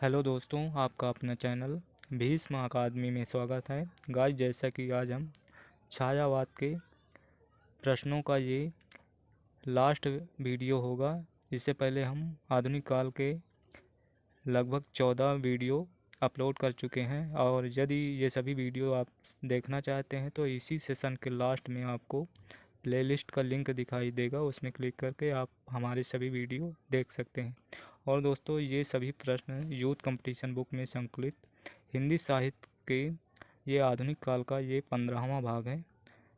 Hello दोस्तों, आपका अपना चैनल भीष्म अकादमी में स्वागत है। गाइस, जैसा कि आज हम छायावाद के प्रश्नों का ये लास्ट वीडियो होगा। इससे पहले हम आधुनिक काल के लगभग 14 वीडियो अपलोड कर चुके हैं, और यदि ये सभी वीडियो आप देखना चाहते हैं तो इसी सेशन के लास्ट में आपको प्लेलिस्ट का लिंक दिखाई देगा, उसमें क्लिक करके आप हमारे सभी वीडियो देख सकते हैं। और दोस्तों, ये सभी प्रश्न यूथ कंपटीशन बुक में संकलित हिंदी साहित्य के ये आधुनिक काल का ये 15वां भाग है,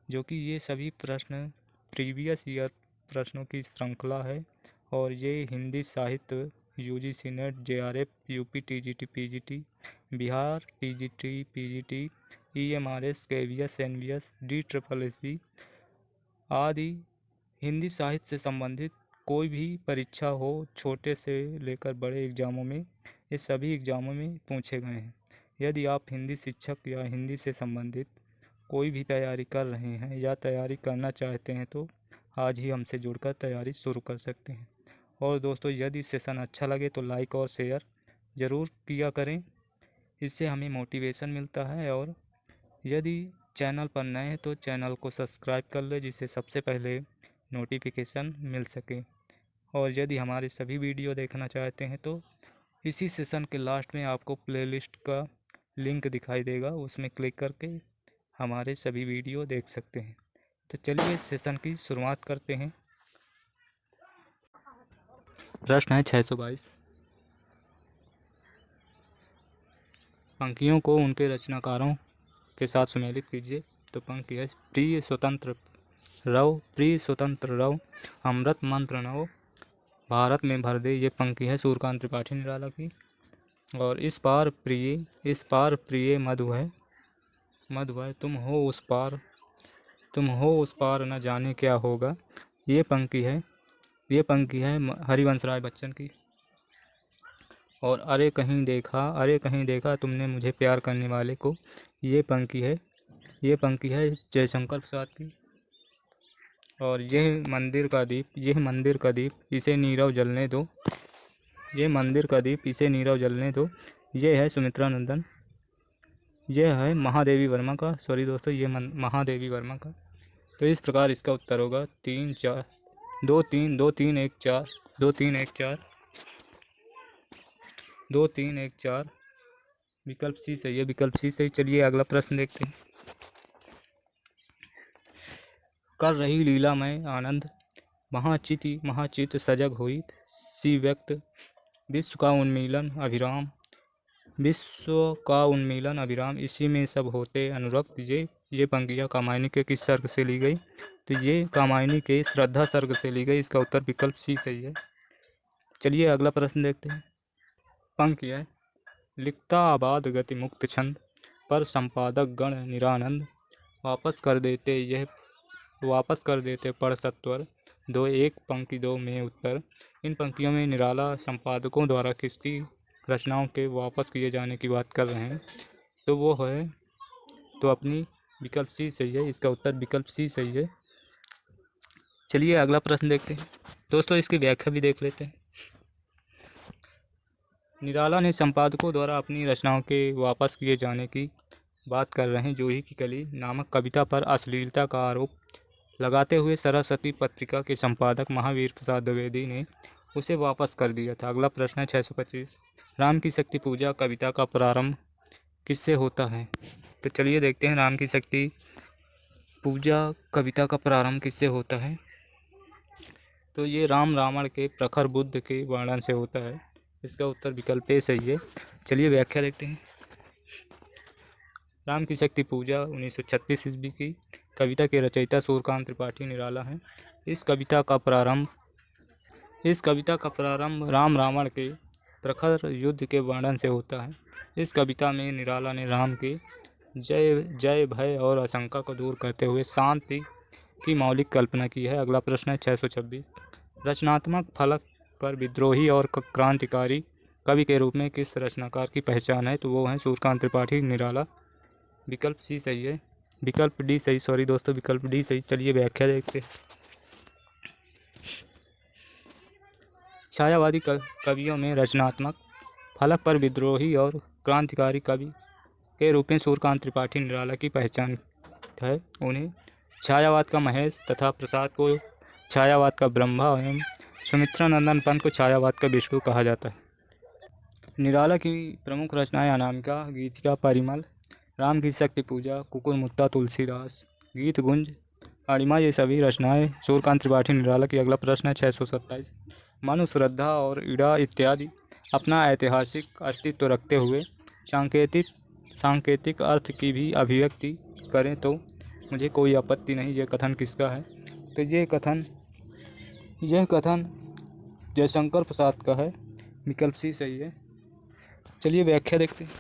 जो कि ये सभी प्रश्न प्रीवियस ईयर प्रश्नों की श्रृंखला है। और ये हिंदी साहित्य UGC NET, JRF, UP TGT PGT, Bihar TGT PGT, EMRS, KVS, NVS, DSSB आदि हिंदी साहित्य से संबंधित कोई भी परीक्षा हो, छोटे से लेकर बड़े एग्जामों में, ये सभी एग्जामों में पूछे गए हैं। यदि आप हिंदी शिक्षक या हिंदी से संबंधित कोई भी तैयारी कर रहे हैं या तैयारी करना चाहते हैं तो आज ही हमसे जुड़कर तैयारी शुरू कर सकते हैं। और दोस्तों, यदि सेशन अच्छा लगे तो लाइक और शेयर ज़रूर किया करें, इससे हमें मोटिवेशन मिलता है। और यदि चैनल पर नए हैं तो चैनल को सब्सक्राइब कर ले, जिससे सबसे पहले नोटिफिकेशन मिल सके। और यदि हमारे सभी वीडियो देखना चाहते हैं तो इसी सेशन के लास्ट में आपको प्लेलिस्ट का लिंक दिखाई देगा, उसमें क्लिक करके हमारे सभी वीडियो देख सकते हैं। तो चलिए सेशन की शुरुआत करते हैं। प्रश्न है 622। पंक्तियों को उनके रचनाकारों के साथ सुमेलित कीजिए। तो पंक्ति है, प्रिय स्वतंत्र रव, अमृत मंत्र नव, भारत में भर दे। ये पंक्ति है सूर्यकांत त्रिपाठी निराला की। और इस पार प्रिय मधु है, तुम हो उस पार न जाने क्या होगा। ये पंक्ति है हरिवंश राय बच्चन की। और अरे कहीं देखा तुमने मुझे प्यार करने वाले को। ये पंक्ति है जयशंकर प्रसाद की। और यह मंदिर का दीप इसे नीरव जलने दो। ये है सुमित्रा नंदन। यह है महादेवी वर्मा का। सॉरी दोस्तों, ये महादेवी वर्मा का। तो इस प्रकार इसका उत्तर होगा 3 4 2 3 2 3 1 4 2 3 1 4 2 3 1 4। विकल्प सी सही है, विकल्प सी सही। चलिए अगला प्रश्न देखते हैं। कर रही लीला में आनंद, महाचित सजग हुई। सी व्यक्त, विश्व का उन्मीलन अभिराम, इसी में सब होते अनुरक्त। ये पंक्तियाँ कामायनी के किस सर्ग से ली गई। तो ये कामायनी के श्रद्धा सर्ग से ली गई। इसका उत्तर विकल्प सी सही है। चलिए अगला प्रश्न देखते हैं। पंक्ति है, लिखता आबाद गति मुक्त छंद, पर संपादक गण निरानंद। वापस कर देते पढ़ सत्वर, 2 1 पंक्ति 2 में उत्तर। इन पंक्तियों में निराला संपादकों द्वारा किसकी रचनाओं के वापस किए जाने की बात कर रहे हैं। तो वो है अपनी विकल्प सी सही है। इसका उत्तर विकल्प सी सही है। चलिए अगला प्रश्न देखते हैं। दोस्तों, इसकी व्याख्या भी देख लेते हैं। निराला ने संपादकों द्वारा अपनी रचनाओं के वापस किए जाने की बात कर रहे हैं। जूही की कली नामक कविता पर अश्लीलता का आरोप लगाते हुए सरस्वती पत्रिका के संपादक महावीर प्रसाद द्विवेदी ने उसे वापस कर दिया था। अगला प्रश्न है 625। राम की शक्ति पूजा कविता का प्रारंभ किससे होता है। तो चलिए देखते हैं, राम की शक्ति पूजा कविता का प्रारंभ किससे होता है। तो ये राम रावण के प्रखर बुद्ध के वर्णन से होता है। इसका उत्तर विकल्प ए सही है। चलिए व्याख्या देखते हैं। राम की शक्ति पूजा 1936 ईस्वी की कविता के रचयिता सूर्यकांत त्रिपाठी निराला हैं। इस कविता का प्रारंभ राम रावण के प्रखर युद्ध के वर्णन से होता है। इस कविता में निराला ने राम के जय भय और आशंका को दूर करते हुए शांति की मौलिक कल्पना की है। अगला प्रश्न है 626। रचनात्मक फलक पर विद्रोही और क्रांतिकारी कवि के रूप में किस रचनाकार की पहचान है। तो वो है सूर्यकांत त्रिपाठी निराला। विकल्प सी सही है, विकल्प डी सही। सॉरी दोस्तों, विकल्प डी सही। चलिए व्याख्या देखते हैं। छायावादी कवियों में रचनात्मक फलक पर विद्रोही और क्रांतिकारी कवि के रूप में सूर्यकांत त्रिपाठी निराला की पहचान है। उन्हें छायावाद का महेश तथा प्रसाद को छायावाद का ब्रह्मा एवं सुमित्रा नंदन पंत को छायावाद का विष्णु कहा जाता है। निराला की प्रमुख रचनाएं अनामिका, गीतिका, परिमल, राम की शक्ति पूजा, कुकुरमुत्ता, तुलसीदास, गीत गुंज, अणिमा, ये सभी रचनाएं सूर्यकांत त्रिपाठी निराला की। अगला प्रश्न है 627। मनु, श्रद्धा और इड़ा इत्यादि अपना ऐतिहासिक अस्तित्व रखते हुए सांकेतिक अर्थ की भी अभिव्यक्ति करें तो मुझे कोई आपत्ति नहीं। यह कथन किसका है? तो यह कथन जयशंकर प्रसाद का है। विकल्प सी सही है। चलिए व्याख्या देखते हैं।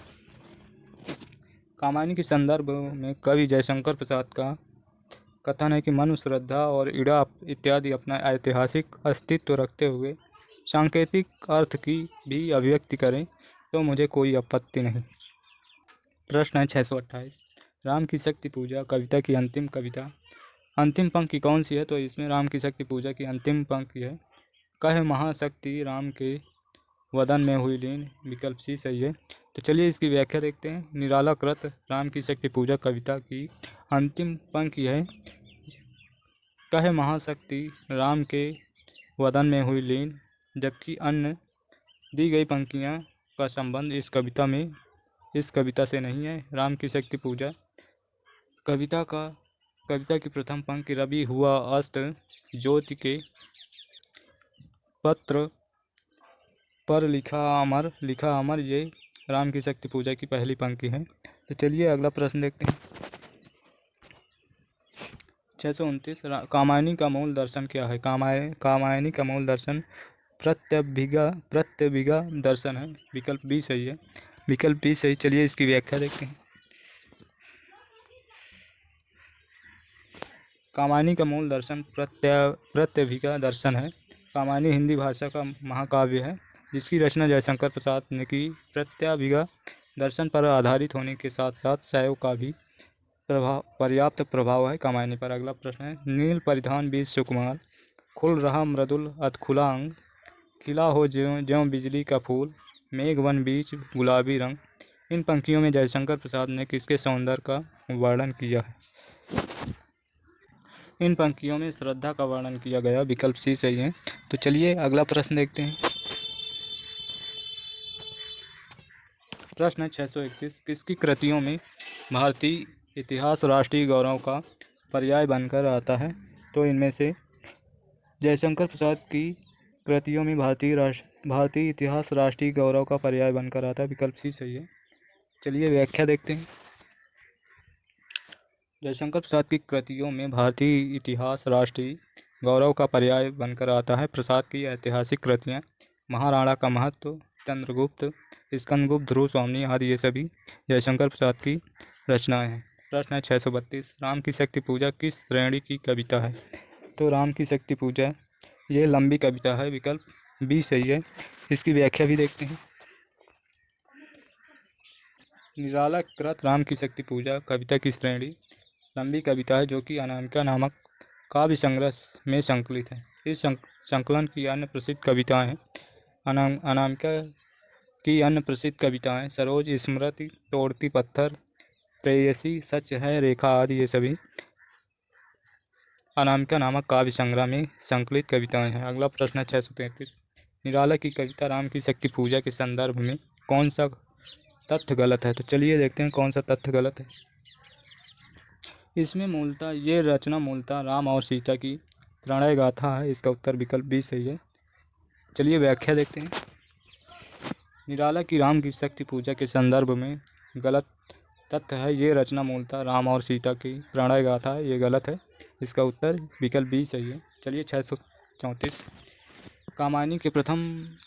कामायनी के संदर्भ में कवि जयशंकर प्रसाद का कथन है कि मनु, श्रद्धा और इड़ा इत्यादि अपना ऐतिहासिक अस्तित्व रखते हुए सांकेतिक अर्थ की भी अभिव्यक्ति करें तो मुझे कोई आपत्ति नहीं। प्रश्न है 628। राम की शक्ति पूजा कविता की अंतिम कविता अंतिम पंक्ति कौन सी है? तो इसमें राम की शक्ति पूजा की अंतिम पंक्ति है, कह महाशक्ति राम के वदन में हुई लीन। विकल्प सी सही है। तो चलिए इसकी व्याख्या देखते हैं। निराला कृत राम की शक्ति पूजा कविता की अंतिम पंक्ति है, कह महाशक्ति राम के वदन में हुई लीन, जबकि अन्य दी गई पंक्तियां का संबंध इस कविता से नहीं है। राम की शक्ति पूजा कविता की प्रथम पंक्ति रवि हुआ अस्त ज्योति के पत्र पर लिखा अमर ये राम की शक्ति पूजा की पहली पंक्ति है। तो चलिए अगला प्रश्न देखते हैं। 629। कामायनी का मूल दर्शन क्या है? कामायनी का मूल दर्शन प्रत्यभिज्ञा दर्शन है। विकल्प बी सही है। विकल्प बी सही। चलिए इसकी व्याख्या देखते हैं। कामायनी का मूल दर्शन प्रत्यभिज्ञा दर्शन है। कामायनी हिंदी भाषा का महाकाव्य है जिसकी रचना जयशंकर प्रसाद ने की। प्रत्यभिज्ञा दर्शन पर आधारित होने के साथ साथ शैव का भी पर्याप्त प्रभाव है कामायनी पर। अगला प्रश्न है। नील परिधान बीज सुकुमार, खुल रहा मृदुल अधखुला अंग, खिला हो ज्यों बिजली का फूल, मेघ वन बीच गुलाबी रंग। इन पंक्तियों में जयशंकर प्रसाद ने किसके सौंदर्य का वर्णन किया है? इन पंक्तियों में श्रद्धा का वर्णन किया गया। विकल्प सी सही है। तो चलिए अगला प्रश्न देखते हैं। प्रश्न 631। किसकी कृतियों में भारतीय इतिहास राष्ट्रीय गौरव का पर्याय बनकर आता है? तो इनमें से जयशंकर प्रसाद की कृतियों में भारतीय इतिहास राष्ट्रीय गौरव का पर्याय बनकर आता है। विकल्प सी सही है। चलिए व्याख्या देखते हैं। जयशंकर प्रसाद की कृतियों में भारतीय इतिहास राष्ट्रीय गौरव का पर्याय बनकर आता है। प्रसाद की ऐतिहासिक कृतियाँ महाराणा का महत्व, चंद्रगुप्त, स्कंदगुप्त, ध्रुव स्वामी आदि ये सभी जयशंकर प्रसाद की रचनाएं हैं। प्रश्न है 632। राम की शक्ति पूजा किस श्रेणी की कविता है? तो राम की शक्ति पूजा ये लंबी कविता है। विकल्प बी सही है। इसकी व्याख्या भी देखते हैं। निराला कृत राम की शक्ति पूजा कविता की श्रेणी लंबी कविता है जो कि अनामिका नामक काव्य संग्रह में संकलित है। इस संकलन की अन्य प्रसिद्ध कविताएं हैं। अनामिका की अन्य प्रसिद्ध कविताएं सरोज, स्मृति, तोड़ती पत्थर, प्रेयसी, सच है, रेखा आदि ये सभी अनामिका नामक काव्य संग्रह में संकलित कविताएं हैं। अगला प्रश्न है 633। निराला की कविता राम की शक्ति पूजा के संदर्भ में कौन सा तथ्य गलत है? तो चलिए देखते हैं कौन सा तथ्य गलत है। इसमें ये रचना मूलतः राम और सीता की प्रणय गाथा है। इसका उत्तर विकल्प बी सही है। चलिए व्याख्या देखते हैं। निराला की राम की शक्ति पूजा के संदर्भ में गलत तथ्य है। ये रचना मूलतः राम और सीता की प्रणय गाथा है। ये गलत है। इसका उत्तर विकल्प बी सही है। चलिए 634। कामायनी के प्रथम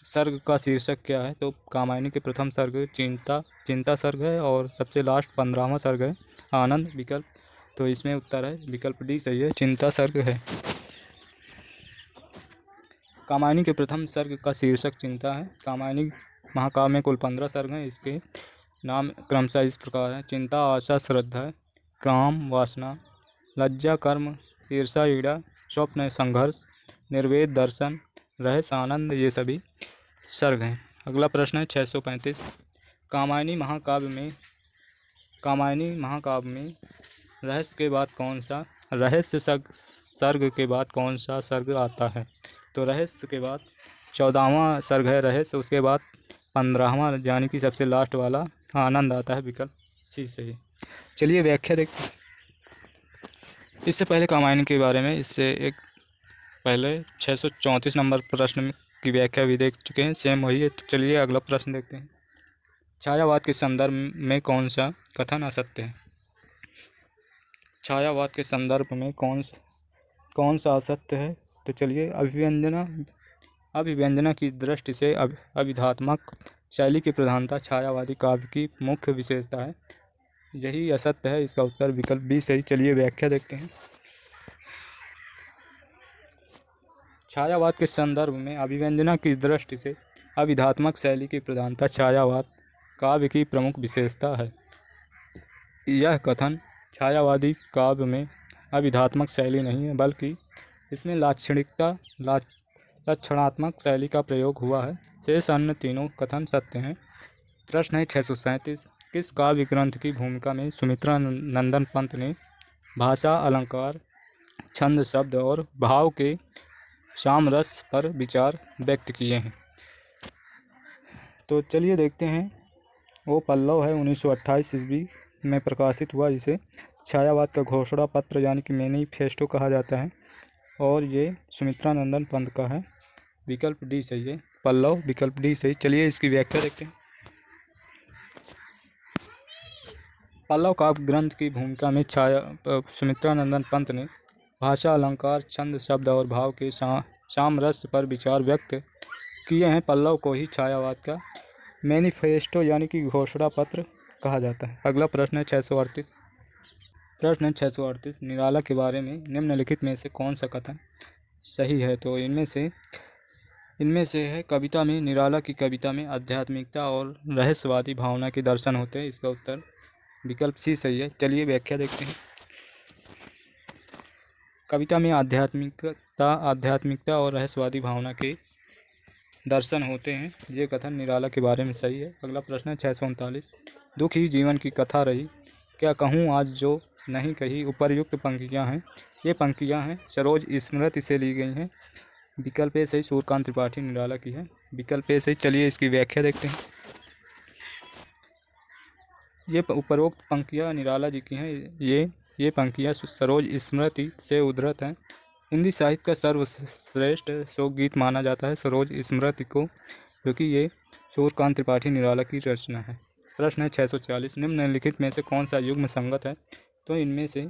सर्ग का शीर्षक क्या है? तो कामायनी के प्रथम सर्ग चिंता सर्ग है और सबसे लास्ट 15वां सर्ग है आनंद। विकल्प तो इसमें उत्तर है विकल्प डी सही है, चिंता सर्ग है। कामायनी के प्रथम सर्ग का शीर्षक चिंता है। कामायनी महाकाव्य में कुल 15 सर्ग हैं। इसके नाम क्रमशः इस प्रकार है। चिंता, आशा, श्रद्धा, काम, वासना, लज्जा, कर्म, ईर्षा, ईड़ा, स्वप्न, संघर्ष, निर्वेद, दर्शन, रहस्य, आनंद ये सभी सर्ग हैं। अगला प्रश्न है 635। कामायनी महाकाव्य में रहस्य के बाद कौन सा सर्ग के बाद कौन सा सर्ग आता है? तो रहस्य के बाद 14वां सर्ग है रहस्य, उसके बाद 15वां यानी कि सबसे लास्ट वाला आनंद आता है। विकल्प सी सही। चलिए व्याख्या देखते हैं। इससे पहले कामायनी के बारे में पहले 634 नंबर प्रश्न की व्याख्या भी देख चुके हैं, सेम वही है। तो चलिए अगला प्रश्न देखते हैं। छायावाद के संदर्भ में कौन सा कथन असत्य है? छायावाद के संदर्भ में कौन सा असत्य है? तो चलिए अभिव्यंजना की दृष्टि से अभिधात्मक शैली की प्रधानता छायावादी काव्य की मुख्य विशेषता है, यही असत्य है। इसका उत्तर विकल्प बी सही। चलिए व्याख्या देखते हैं। छायावाद के संदर्भ में अभिव्यंजना की दृष्टि से अभिधात्मक शैली की प्रधानता छायावाद काव्य की प्रमुख विशेषता है। यह कथन छायावादी काव्य में अभिधात्मक शैली नहीं है, बल्कि इसमें लक्षणात्मक शैली का प्रयोग हुआ है। शेष अन्य तीनों कथन सत्य हैं। प्रश्न है 637। किस काव्य ग्रंथ की भूमिका में सुमित्रा नंदन पंत ने भाषा, अलंकार, छंद, शब्द और भाव के सामरस पर विचार व्यक्त किए हैं? तो चलिए देखते हैं। वो पल्लव है, 1928 ईस्वी में प्रकाशित हुआ, जिसे छायावाद का घोषणा पत्र यानी कि मैनिफेस्टो कहा जाता है, और ये सुमित्रा नंदन पंत का है। विकल्प डी सही है। पल्लव, विकल्प डी सही। चलिए इसकी व्याख्या देखते हैं। पल्लव काव्य ग्रंथ की भूमिका में सुमित्रा नंदन पंत ने भाषा, अलंकार, छंद, शब्द और भाव के सामरस्य पर विचार व्यक्त किए हैं। पल्लव को ही छायावाद का मैनिफेस्टो यानी कि घोषणा पत्र कहा जाता है। अगला प्रश्न है 638। प्रश्न 638। निराला के बारे में निम्नलिखित में से कौन सा कथन सही है? तो इनमें से है कविता में निराला की कविता में आध्यात्मिकता और रहस्यवादी भावना के दर्शन होते हैं। इसका उत्तर विकल्प सी सही है। चलिए व्याख्या देखते हैं। कविता में आध्यात्मिकता और रहस्यवादी भावना के दर्शन होते हैं, ये कथन निराला के बारे में सही है। अगला प्रश्न है 639। दुख ही जीवन की कथा रही, क्या कहूँ आज जो नहीं कही, उपर्युक्त पंक्तियाँ हैं। ये पंक्तियाँ हैं सरोज स्मृति से ली गई हैं। विकल्प ए सही। सूर्यकांत त्रिपाठी निराला की है। विकल्प ए सही। चलिए इसकी व्याख्या देखते हैं। ये उपरोक्त पंक्तियाँ निराला जी की हैं। ये पंक्तियाँ सरोज स्मृति से उद्धृत हैं। हिंदी साहित्य का सर्वश्रेष्ठ शोकगीत माना जाता है सरोज स्मृति को, क्योंकि ये सूर्यकांत त्रिपाठी निराला की रचना है। प्रश्न है 640। निम्नलिखित में से कौन सा युग्म संगत है? तो इनमें से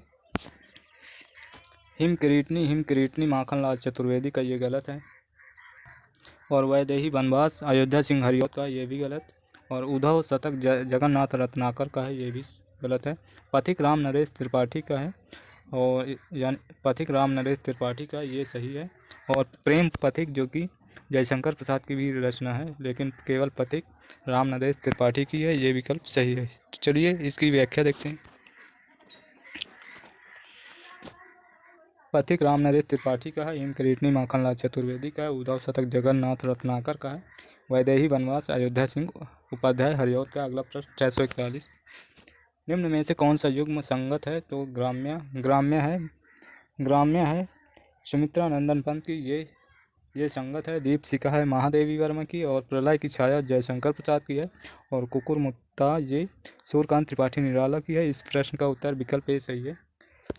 हिमकिरीटनी माखनलाल चतुर्वेदी का ये गलत है, और वैदेही वनवास अयोध्या सिंह हरिऔध का ये भी गलत, और उद्धव शतक जगन्नाथ रत्नाकर का है, ये भी गलत है। पथिक राम नरेश त्रिपाठी का है, और पथिक राम नरेश त्रिपाठी का ये सही है। और प्रेम पथिक जो कि जयशंकर प्रसाद की भी रचना है, लेकिन केवल पथिक राम नरेश त्रिपाठी की है, ये विकल्प सही है। चलिए इसकी व्याख्या देखते हैं। पथिक राम नरेश त्रिपाठी का है, हिमकिरीटनी माखनलाल चतुर्वेदी का है, उद्धव शतक जगन्नाथ रत्नाकर का है, वैदेही वनवास अयोध्या सिंह उपाध्याय हरिऔध का। अगला प्रश्न 641। निम्न में से कौन सा युग्म संगत है? तो ग्राम्य है सुमित्रा नंदन पंत की, ये संगत है। दीपशिखा है महादेवी वर्मा की, और प्रलय की छाया जयशंकर प्रसाद की है, और कुकुरमुत्ता ये सूर्यकांत त्रिपाठी निराला की है। इस प्रश्न का उत्तर विकल्प ए सही है।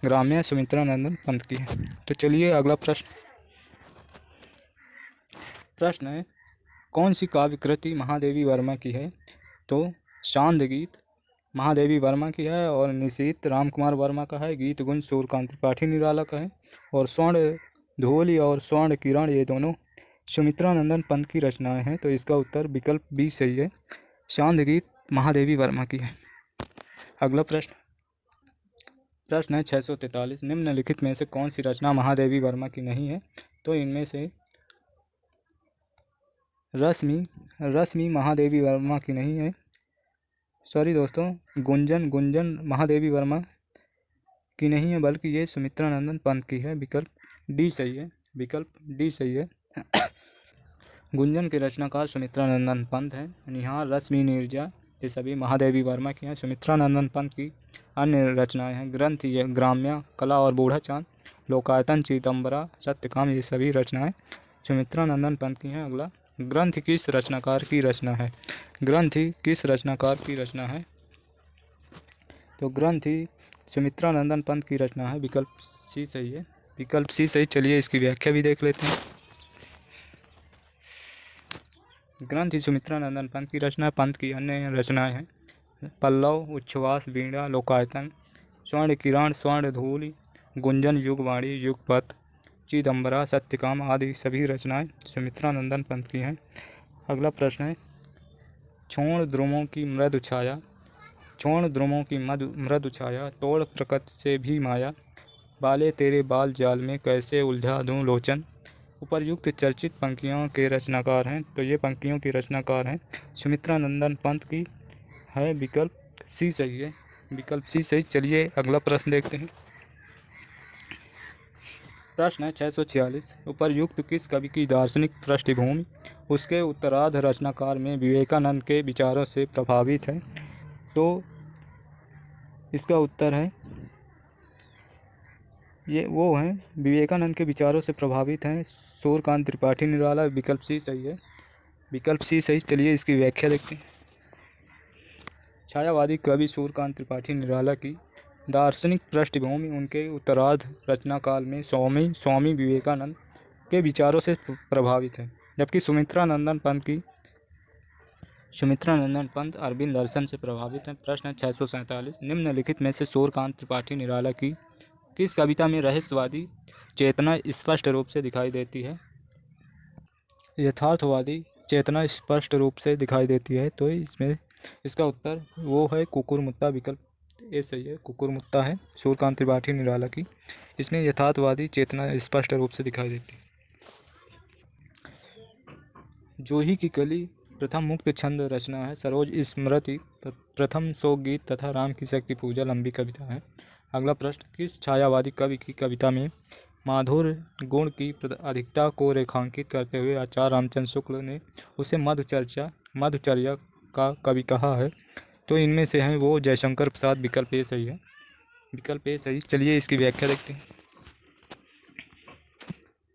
ग्राम्य सुमित्रा नंदन पंत की है। तो चलिए अगला प्रश्न है कौन सी काव्य कृति महादेवी वर्मा की है? तो शांद गीत महादेवी वर्मा की है, और निशीथ रामकुमार वर्मा का है। गीत गुंज सूर्यकांत त्रिपाठी निराला का है, और स्वर्ण धूलि और स्वर्ण किरण ये दोनों सुमित्रा नंदन पंत की रचनाएं हैं। तो इसका उत्तर विकल्प बी सही है। शांद गीत महादेवी वर्मा की है। अगला प्रश्न है 643। निम्नलिखित में से कौन सी रचना महादेवी वर्मा की नहीं है? तो इनमें से रश्मि महादेवी वर्मा की नहीं है। सॉरी दोस्तों, गुंजन महादेवी वर्मा की नहीं है, बल्कि ये सुमित्रा नंदन पंत की है। विकल्प डी सही है। गुंजन के रचनाकार सुमित्रा नंदन पंत हैं। निहार, रश्मि, नीरजा ये सभी महादेवी वर्मा की हैं। सुमित्रा नंदन पंत की अन्य रचनाएं हैं ग्रंथ ग्राम्या, कला और बूढ़ा चांद, लोकायतन, चिदंबरा, सत्यकाम ये सभी रचनाएं सुमित्रा नंदन पंत की हैं। अगला, ग्रंथ किस रचनाकार की रचना है? ग्रंथ किस रचनाकार की रचना है? तो ग्रंथ सुमित्रा नंदन पंत की रचना है। विकल्प सी सही है। विकल्प सी सही। चलिए इसकी व्याख्या भी देख लेते हैं। ग्रंथ सुमित्रा नंदन पंत की रचना। पंत की अन्य रचनाएं हैं पल्लव, उच्छ्वास, वीणा, लोकायतन, स्वर्ण किरण, स्वर्ण धूलि, गुंजन, युगवाणी, युगपथ, चिदंबरा, सत्यकाम आदि सभी रचनाएं सुमित्रा नंदन पंत की हैं। अगला प्रश्न है, छोड़ ध्रुवों की मृदु छाया, छोड़ ध्रुवों की मृदु छाया, तोड़ प्रकृति से भी माया, बाले तेरे बाल जाल में कैसे उलझा दूं लोचन, उपर्युक्त चर्चित पंक्तियों के रचनाकार हैं। तो ये पंक्तियों के रचनाकार हैं सुमित्रा नंदन पंत की है। विकल्प सी सही है। विकल्प सी सही। चलिए अगला प्रश्न देखते हैं। प्रश्न है 646, उपर्युक्त किस कवि की दार्शनिक पृष्ठभूमि उसके उत्तरार्ध रचनाकार में विवेकानंद के विचारों से प्रभावित है? तो इसका उत्तर है ये वो हैं विवेकानंद के विचारों से प्रभावित हैं सूर्यकांत त्रिपाठी निराला। विकल्प सी सही है। विकल्प सी सही। चलिए इसकी व्याख्या देखते हैं। छायावादी कवि सूर्यकांत त्रिपाठी निराला की दार्शनिक पृष्ठभूमि उनके उत्तरार्ध रचना काल में स्वामी विवेकानंद के विचारों से प्रभावित है, जबकि सुमित्रा नंदन पंत अरविंद दर्शन से प्रभावित हैं। प्रश्न 647, निम्नलिखित में से सूर्यकांत त्रिपाठी निराला की किस कविता में रहस्यवादी चेतना स्पष्ट रूप से दिखाई देती है? यथार्थवादी चेतना स्पष्ट रूप से दिखाई देती है। तो इसमें इसका उत्तर वो है कुकुरमुत्ता। विकल्प ए सही है। कुकुरमुत्ता है सूर्यकांत त्रिपाठी निराला की। इसमें यथार्थवादी चेतना स्पष्ट रूप से दिखाई देती है। जूही की कली प्रथम मुक्त छंद रचना है। सरोज स्मृति प्रथम शोक गीत तथा राम की शक्ति पूजा लंबी कविता है। अगला प्रश्न, किस छायावादी कवि की कविता में माधुर्य गुण की अधिकता को रेखांकित करते हुए आचार्य रामचंद्र शुक्ल ने उसे मधुचर्या का कवि कहा है? तो इनमें से हैं वो जयशंकर प्रसाद। विकल्प ए सही है। विकल्प ए सही। चलिए इसकी व्याख्या देखते हैं।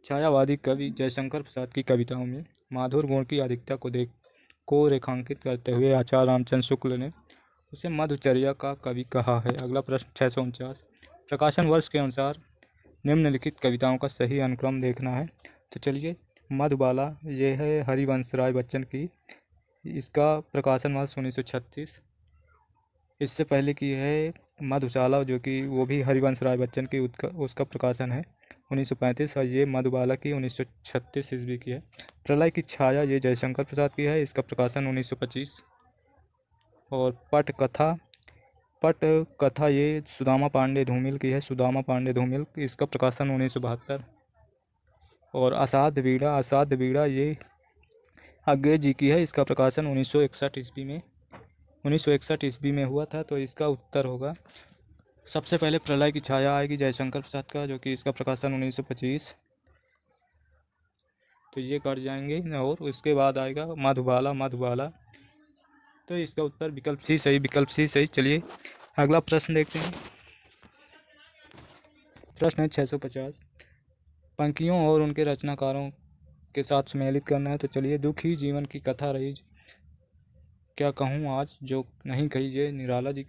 छायावादी कवि जयशंकर प्रसाद की कविताओं में माधुर्य गुण की अधिकता को रेखांकित करते हुए आचार्य रामचंद्र शुक्ल ने उसे मधुचर्या का कवि कहा है। अगला प्रश्न 649, प्रकाशन वर्ष के अनुसार निम्नलिखित कविताओं का सही अनुक्रम देखना है। तो चलिए, मधुबाला ये है हरिवंश राय बच्चन की, इसका प्रकाशन वर्ष 1936। इससे पहले की है मधुशाला जो कि वो भी हरिवंश राय बच्चन की, उसका प्रकाशन है 1935। और ये मधुबाला की 1936 ईस्वी की है। प्रलय की छाया ये जयशंकर प्रसाद की है, इसका प्रकाशन 1925। और पटकथा ये सुदामा पांडे धूमिल की है, सुदामा पांडे धूमिल, इसका प्रकाशन 1972। और असाध्य वीणा ये अज्ञे जी की है, इसका प्रकाशन 1961 ईस्वी में हुआ था। तो इसका उत्तर होगा, सबसे पहले प्रलय की छाया आएगी जयशंकर प्रसाद का, जो कि इसका प्रकाशन 1925। तो ये कट जाएंगे। और उसके बाद आएगा मधुबाला। तो इसका उत्तर विकल्प सी सही। विकल्प सी सही। चलिए अगला प्रश्न देखते हैं। प्रश्न है 650, पंक्तियों और उनके रचनाकारों के साथ सम्मिलित करना है। तो चलिए, दुख ही जीवन की कथा रही, क्या कहूँ आज जो नहीं कही, ये निराला जी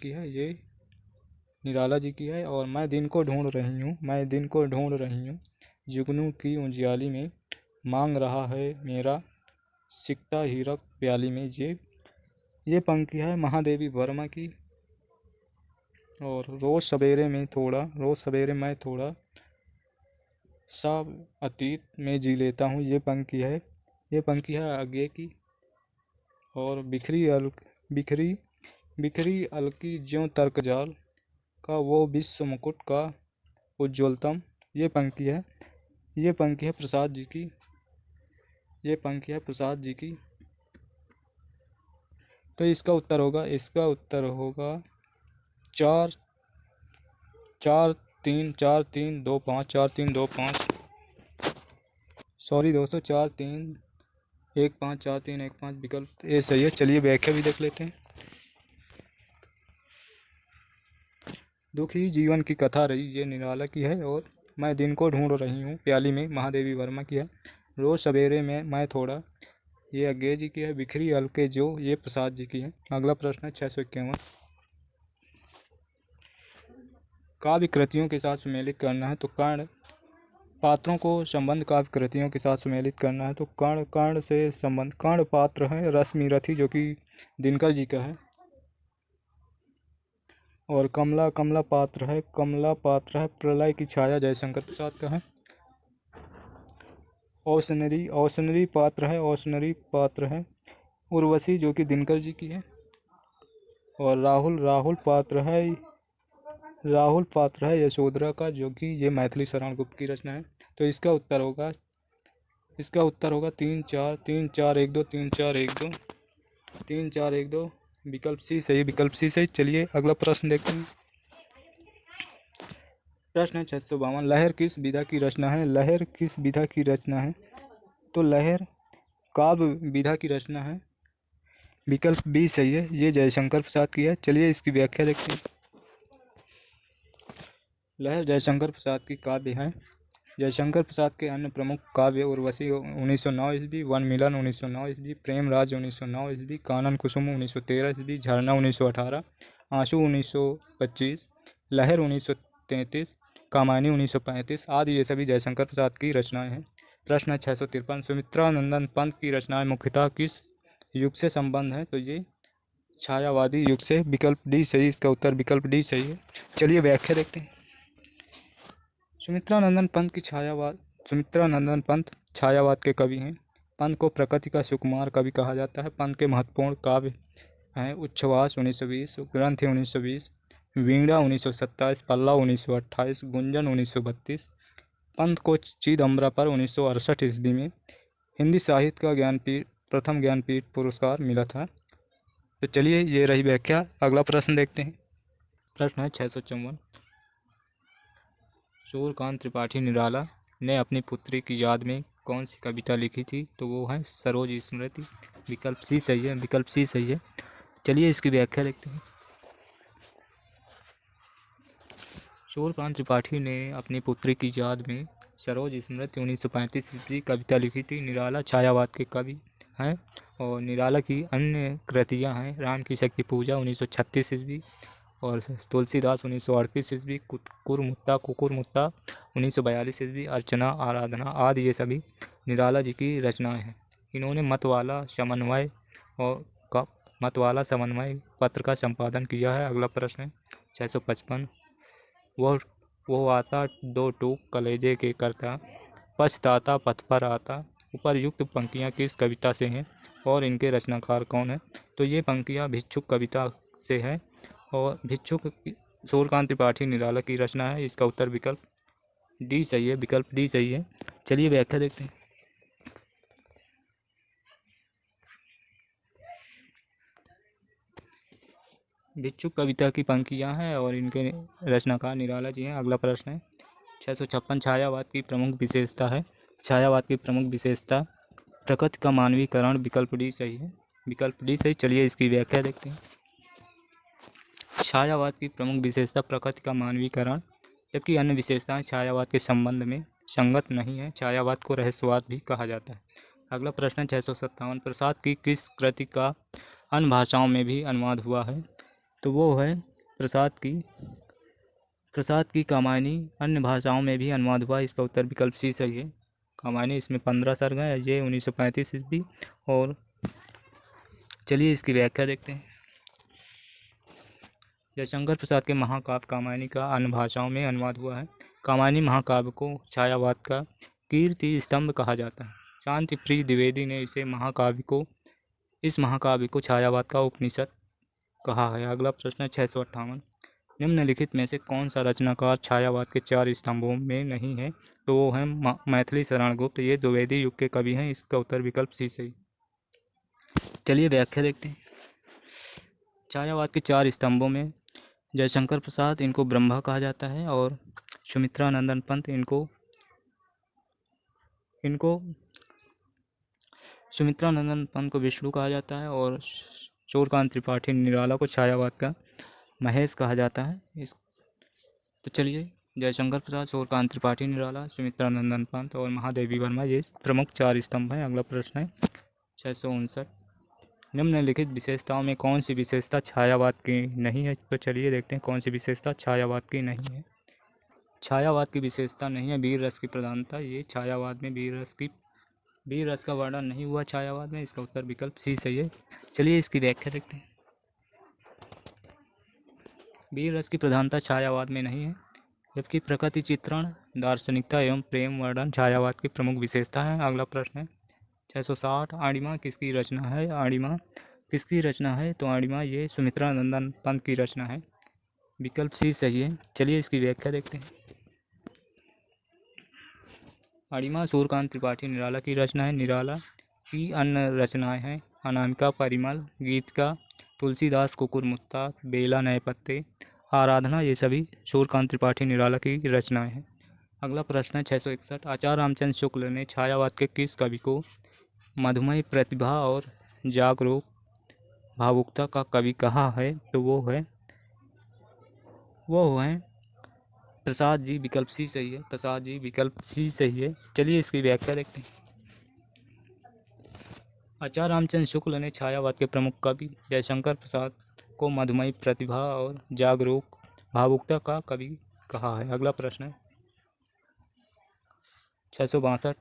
की है। और मैं दिन को ढूंढ रही हूँ, जुगनू की उजियाली में, मांग रहा है मेरा सिकता हीरक प्याली में, ये पंक्ति है महादेवी वर्मा की। और रोज़ सवेरे मैं थोड़ा सा अतीत में जी लेता हूँ, ये पंक्ति है आगे की। और बिखरी अलकी ज्यों तर्क जाल का वो विश्व मुकुट का उज्ज्वलतम, ये पंक्ति है प्रसाद जी की। तो इसका उत्तर होगा 4-3-2-5। सॉरी दोस्तों, 4-3 154315 विकल्प ए सही है। चलिए व्याख्या भी देख लेते हैं। दुखी जीवन की कथा रही, ये निराला की है। और मैं दिन को ढूंढ रही हूँ प्याली में, महादेवी वर्मा की है। रोज सवेरे में मैं थोड़ा, ये अज्ञे जी की है। बिखरी हल्के जो, ये प्रसाद जी की है। अगला प्रश्न है 651। काव्य कृतियों के साथ सुमेलित करना है तो कर्ण, पात्रों को संबंध काव्य कृतियों के साथ सुमेलित करना है तो कर्ण, कर्ण से संबंध, कर्ण पात्र है रश्मिरथी जो कि दिनकर जी का है। और कमला, कमला पात्र है, कमला पात्र है प्रलय की छाया जयशंकर प्रसाद का है। औसनरी, औसनरी पात्र है, औसनरी पात्र है उर्वशी जो कि दिनकर जी की है। और राहुल, राहुल पात्र है, राहुल पात्र है यशोधरा का जो कि ये मैथिली शरण गुप्त की रचना है। तो इसका उत्तर होगा, इसका उत्तर होगा 3-4-3-4-1-2 3-4-1-2 3-4-1-2 विकल्प सी सही, विकल्प सी सही। चलिए अगला प्रश्न देखते हैं। प्रश्न है 652। लहर किस विधा की रचना है? लहर किस विधा की रचना है? तो लहर काव्य विधा की रचना है। विकल्प बी सही है, ये जयशंकर प्रसाद की है। चलिए इसकी व्याख्या देखते हैं। लहर जयशंकर प्रसाद की काव्य है। जयशंकर प्रसाद के अन्य प्रमुख काव्य उर्वशी 1909 ईस्वी, वन मिलन 1909 ईस्वी, प्रेमराज 1909 ईस्वी, कानन कुसुम 1913 ईस्वी, झरना 1918, आंसू 1925, लहर 1933, कामायनी 1935 आदि ये सभी जयशंकर प्रसाद की रचनाएं हैं। प्रश्न है 653। सुमित्रा नंदन पंत की रचनाएं मुख्यतः किस युग से संबंध है? तो ये छायावादी युग से। विकल्प डी सही, इसका उत्तर विकल्प डी सही है। चलिए व्याख्या देखते हैं। सुमित्रा नंदन पंत की छायावाद, सुमित्रा नंदन पंत छायावाद के कवि हैं। पंत को प्रकृति का सुकुमार कवि कहा जाता है। पंत के महत्वपूर्ण काव्य हैं उच्छ्वास 1920, ग्रंथि 1920, वीणा 1927, पल्लव 1928, गुंजन 1932। पंत को चिदम्बरा पर 1968 ईस्वी में हिंदी साहित्य का ज्ञानपीठ, प्रथम ज्ञानपीठ पुरस्कार मिला था। तो चलिए ये रही व्याख्या। अगला प्रश्न देखते हैं। प्रश्न है 654। सूर्यकांत त्रिपाठी निराला ने अपनी पुत्री की याद में कौन सी कविता लिखी थी? तो वो है सरोज स्मृति। विकल्प सी सही है, विकल्प सी सही है। चलिए इसकी व्याख्या देखते हैं। सूर्यकांत त्रिपाठी ने अपनी पुत्री की याद में सरोज स्मृति 1935 ईस्वी कविता लिखी थी। निराला छायावाद के कवि हैं। और निराला की अन्य कृतियाँ हैं राम की शक्ति पूजा 1936 ईस्वी, और तुलसीदास 1938 ईस्वी, कुकुरमुत्ता 1942 ईस्वी, अर्चना आराधना आदि ये सभी निराला जी की रचनाएं हैं। इन्होंने मतवाला समन्वय पत्र का संपादन किया है। अगला प्रश्न है 655। वो आता दो टूक कलेजे के करता, पछताता पथ पर आता। उपरयुक्त पंक्तियाँ किस कविता से हैं और इनके रचनाकार कौन है? तो ये पंक्तियाँ भिक्षुक कविता से है और भिक्षुक सूर्यकांत त्रिपाठी निराला की रचना है। इसका उत्तर विकल्प डी सही है, विकल्प डी सही है। चलिए व्याख्या देखते हैं। भिक्षुक कविता की पंक्तियाँ हैं और इनके रचनाकार निराला जी हैं। अगला प्रश्न है 656। छायावाद की प्रमुख विशेषता है। छायावाद की प्रमुख विशेषता प्रकृति का मानवीकरण। विकल्प डी सही है, विकल्प डी सही। चलिए इसकी व्याख्या देखते हैं। छायावाद की प्रमुख विशेषता प्रकृति का मानवीकरण, जबकि अन्य विशेषताएं छायावाद के संबंध में संगत नहीं है। छायावाद को रहस्यवाद भी कहा जाता है। अगला प्रश्न 657। प्रसाद की किस कृति का अन्य भाषाओं में भी अनुवाद हुआ है? तो वो है प्रसाद की कामायनी अन्य भाषाओं में भी अनुवाद हुआ। इसका उत्तर विकल्प सी सही है। कामायनी, इसमें 15 सर्ग हैं। ये 1935 ईस्वी। और चलिए इसकी व्याख्या देखते हैं। जयशंकर प्रसाद के महाकाव्य कामायनी का अन्य भाषाओं में अनुवाद हुआ है। कामायनी महाकाव्य को छायावाद का कीर्ति स्तंभ कहा जाता है। शांति प्रिय द्विवेदी ने इस महाकाव्य को छायावाद का उपनिषद कहा है। अगला प्रश्न 658। निम्नलिखित में से कौन सा रचनाकार छायावाद के 4 स्तंभों में नहीं है? तो वो है मैथिली शरण गुप्त। ये द्विवेदी युग के कवि हैं। इसका उत्तर विकल्प सी सही। चलिए व्याख्या देखते हैं। छायावाद के 4 स्तंभों में जयशंकर प्रसाद, इनको ब्रह्मा कहा जाता है। और सुमित्रा नंदन पंत, इनको सुमित्रा नंदन पंत को विष्णु कहा जाता है और सूर्यकांत त्रिपाठी निराला को छायावाद का महेश कहा जाता है। तो चलिए, जयशंकर प्रसाद, सूर्यकांत त्रिपाठी निराला, सुमित्रा नंदन पंत और महादेवी वर्मा ये प्रमुख 4 स्तंभ हैं। अगला प्रश्न है 659। निम्नलिखित विशेषताओं में कौन सी विशेषता छायावाद की नहीं है? तो चलिए देखते हैं कौन सी विशेषता छायावाद की नहीं है। छायावाद की विशेषता नहीं है वीर रस की प्रधानता। ये छायावाद में वीर रस का वर्णन नहीं हुआ छायावाद में। इसका उत्तर विकल्प सी सही है। चलिए इसकी व्याख्या देखते हैं। वीर रस की प्रधानता छायावाद में नहीं है, जबकि प्रकृति चित्रण, दार्शनिकता एवं प्रेम वर्णन छायावाद की प्रमुख विशेषता है। अगला प्रश्न है 660। आड़िमा किसकी रचना है? आड़िमा किसकी रचना है? तो आड़िमा ये सुमित्रा नंदन पंत की रचना है। विकल्प सी सही है। चलिए इसकी व्याख्या देखते हैं। आड़िमा सूर्यकांत त्रिपाठी निराला की रचना है। निराला की अन्य रचनाएं हैं अनामिका, परिमल, गीतिका, तुलसीदास, कुकुरमुत्ता, बेला, नए पत्ते, आराधना, ये सभी सूर्यकांत त्रिपाठी निराला की रचनाएं हैं। अगला प्रश्न है 661। आचार्य रामचंद्र शुक्ल ने छायावाद के किस कवि को मधुमय प्रतिभा और जागरूक भावुकता का कवि कहा है? तो वो है प्रसाद जी। विकल्प सी सही है। प्रसाद जी, विकल्प सी सही है। चलिए इसकी व्याख्या देखते हैं। आचार्य रामचंद्र शुक्ल ने छायावाद के प्रमुख कवि जयशंकर प्रसाद को मधुमय प्रतिभा और जागरूक भावुकता का कवि कहा है। अगला प्रश्न है 662।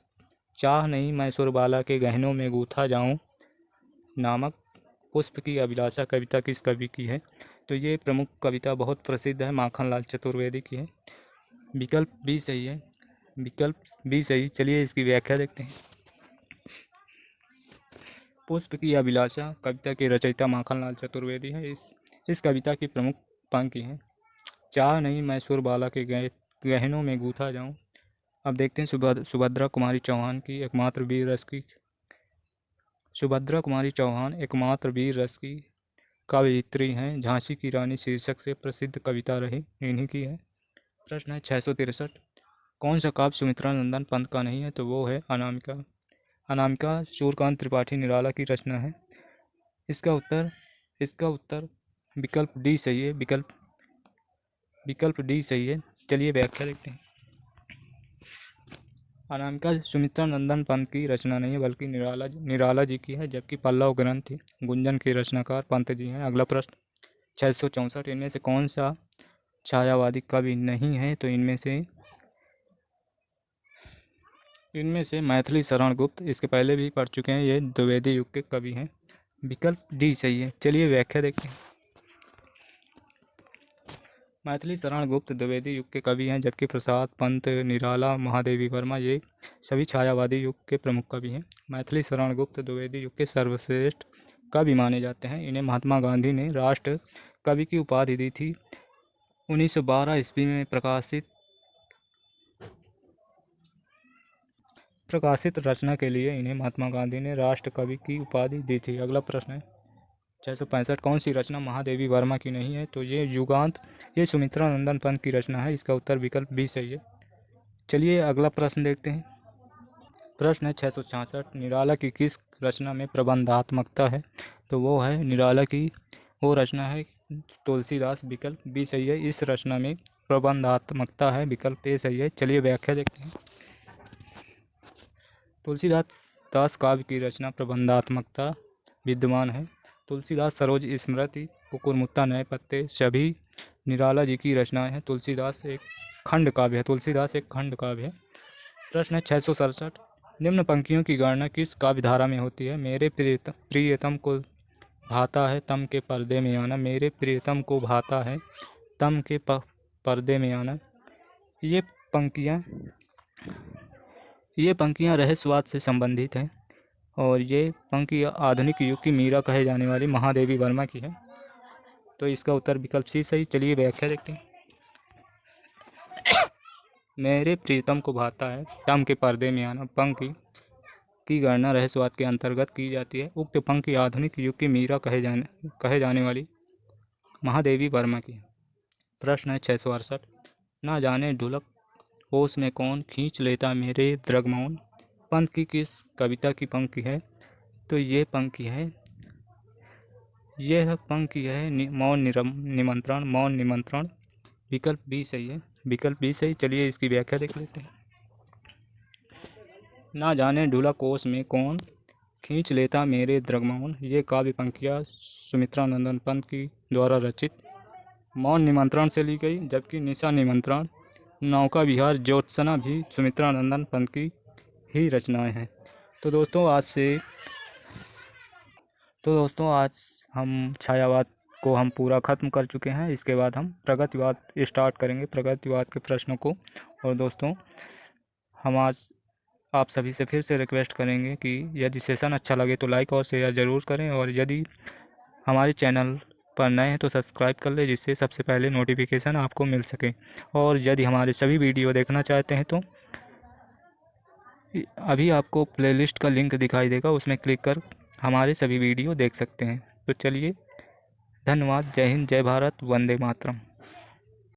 चाह नहीं मैं सुरबाला के गहनों में गूथा जाऊं नामक पुष्प की अभिलाषा कविता किस कवि की है? तो ये प्रमुख कविता बहुत प्रसिद्ध है, माखनलाल चतुर्वेदी की है। विकल्प बी सही है। विकल्प बी सही। चलिए इसकी व्याख्या देखते हैं। पुष्प की अभिलाषा कविता के रचयिता माखनलाल चतुर्वेदी है। इस कविता की प्रमुख पंक्ति है चाह नहीं मैं सुरबाला के गहनों में गूथा जाऊं। अब देखते हैं सुभद्रा कुमारी चौहान एकमात्र वीर रस की कवयित्री हैं। झांसी की रानी शीर्षक से प्रसिद्ध कविता रही इन्हीं की है। प्रश्न है 663। कौन सा काव्य सुमित्रा नंदन पंत का नहीं है? तो वो है अनामिका। अनामिका सूर्यकांत त्रिपाठी निराला की रचना है। इसका उत्तर विकल्प डी सही है। विकल्प डी सही है। चलिए व्याख्या देखते हैं। अनामिका सुमित्रा नंदन पंत की रचना नहीं है, बल्कि निराला जी की है, जबकि पल्लव ग्रंथ गुंजन के रचनाकार पंत जी हैं। अगला प्रश्न 664। इनमें से कौन सा छायावादी कवि नहीं है? तो इनमें से मैथिली शरण गुप्त, इसके पहले भी पढ़ चुके हैं, ये द्विवेदी युग के कवि हैं। विकल्प डी सही है। चलिए व्याख्या देखते हैं। मैथिली शरण गुप्त द्विवेदी युग के कवि हैं, जबकि प्रसाद पंत, निराला, महादेवी वर्मा ये सभी छायावादी युग के प्रमुख कवि हैं। मैथिली शरण गुप्त द्विवेदी युग के सर्वश्रेष्ठ कवि माने जाते हैं। इन्हें महात्मा गांधी ने राष्ट्र कवि की उपाधि दी थी। 1912 ईस्वी में प्रकाशित रचना के लिए इन्हें महात्मा गांधी ने राष्ट्र कवि की उपाधि दी थी। अगला प्रश्न है 665। कौन सी रचना महादेवी वर्मा की नहीं है? तो ये युगांत ये सुमित्रा नंदन पंत की रचना है। इसका उत्तर विकल्प बी सही है। चलिए अगला प्रश्न देखते हैं। प्रश्न है 666। निराला की किस रचना में प्रबंधात्मकता है? तो वो है निराला की वो रचना है तुलसीदास। विकल्प बी सही है। इस रचना में प्रबंधात्मकता है। विकल्प ए सही है। चलिए व्याख्या देखते हैं। तुलसीदास काव्य की रचना प्रबंधात्मकता विद्यमान है। तुलसीदास सरोज स्मृति, कुकुरमुत्ता, नए पत्ते सभी निराला जी की रचनाएं हैं। तुलसीदास एक खंड काव्य है। प्रश्न है 667। निम्न पंक्तियों की गणना किस काव्यधारा में होती है? मेरे प्रियतम को भाता है तम के पर्दे में आना। मेरे प्रियतम को भाता है तम के पर्दे में आना। ये पंक्तियाँ रहस्यवाद से संबंधित हैं और ये पंक्ति आधुनिक युग की मीरा कहे जाने वाली महादेवी वर्मा की है। तो इसका उत्तर विकल्प सी सही। चलिए व्याख्या देखते हैं। मेरे प्रीतम को भाता है तम के पर्दे में आना पंक्ति की गणना रहस्यवाद के अंतर्गत की जाती है। उक्त पंक्ति आधुनिक युग की मीरा कहे जाने वाली महादेवी वर्मा की है। प्रश्न है 668। ना जाने ढुलक होश में कौन खींच लेता मेरे द्रगमौन पंत की किस कविता की पंक्ति है? तो ये पंक्ति है, यह पंक्ति है मौन निमंत्रण, मौन निमंत्रण। विकल्प बी सही है, विकल्प बी सही। चलिए इसकी व्याख्या देख लेते हैं। ना जाने ढूला कोस में कौन, खींच लेता मेरे द्रगमोहन। ये काव्य पंक्तियाँ सुमित्रा नंदन पंत की द्वारा रचित मौन निमंत्रण से ली गई, जबकि निशा निमंत्रण, नौका विहार, ज्योत्सना भी सुमित्रा नंदन पंत की ही रचनाएं हैं। तो दोस्तों आज हम छायावाद को हम पूरा ख़त्म कर चुके हैं। इसके बाद हम प्रगतिवाद स्टार्ट करेंगे, प्रगतिवाद के प्रश्नों को। और दोस्तों हम आज आप सभी से फिर से रिक्वेस्ट करेंगे कि यदि सेशन अच्छा लगे तो लाइक और शेयर ज़रूर करें, और यदि हमारे चैनल पर नए हैं तो सब्सक्राइब कर लें, जिससे सबसे पहले नोटिफिकेशन आपको मिल सके। और यदि हमारे सभी वीडियो देखना चाहते हैं तो अभी आपको प्लेलिस्ट का लिंक दिखाई देगा, उसमें क्लिक कर हमारे सभी वीडियो देख सकते हैं। तो चलिए, धन्यवाद। जय हिंद, जय भारत, वंदे मातरम।